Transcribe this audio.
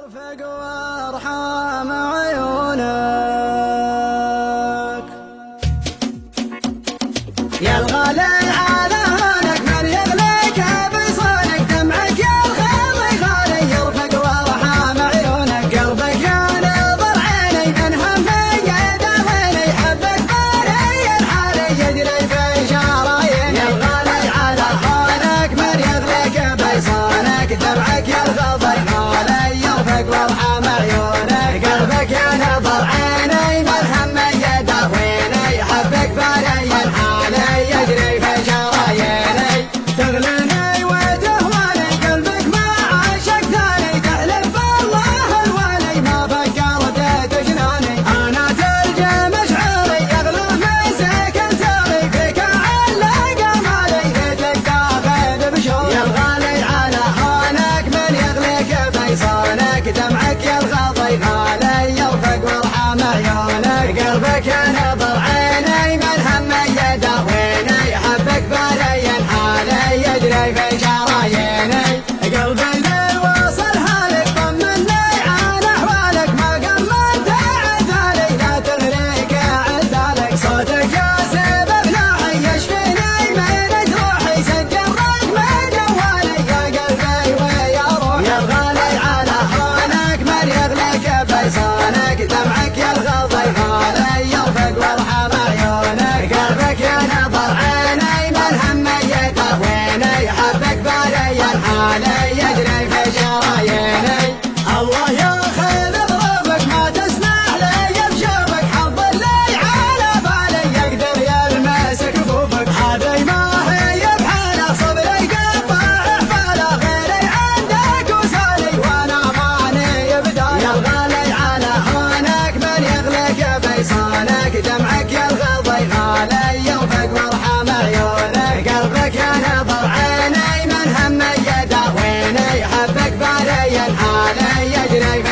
يرفق وارحم عيونك يا الغالي على هونك من يغليك بصونك دمعك يا الخالي خالي يرفق وارحم عيونك قلبك يا نظر عيني من همي يدعيني حبك باري الحالي يجري في شراييني يا الغالي على هونك من يغليك بصونك دمعك يا الخالي خالي يرفق وارحم عيونك قلبك يا نظر عيني من همي يدعيني حبك باري الحالي يجري في شراييني تغليني وتهواني قلبك ما عاشق ثاني تحلف بالله الوالي ما فكرت تجناني انا تلجى مشعري يغلو من سكن ساري فيك علق مالي ليتك تاخذ بشوري يا الغالي على هونك من يغليك بيصانك دمعك يا الغضي غالي يرفق وارحم عيونك قلبك يا نظر عيني من همي يداويني حبك باري الحالي يجري في شراييني قلبي اللي وصل حالك طمني عن احوالك ما قمنت عزالي لا تغريك عزالك صوتك يا سبب نوعي يشفيني من جروحي سجل رقم جوالي يا قلبي ويا روحي يا الغالي على هونك من يغليك بيصانك دمعك يا الغضي غالي يرفق وارحم عيونك قلبك يا نظر عيني من همي يداويني حبك باري الحالي يجري في شراييني الله ياخذ ظروفك ما تسمح لي بشوفك حظ اللي على بالي يقدر يلمس كفوفك هذي ما هي بحاله صبري قطع حفاله غيري عندك وسالي وانا ماني بدالي يا الغالي على هونك من يغليك بيصانك دمعك يا الغضي غالي يرفق وارحم عيونك قلبك يا نظر عيني من همي يداويني حبك باري الحالي يجري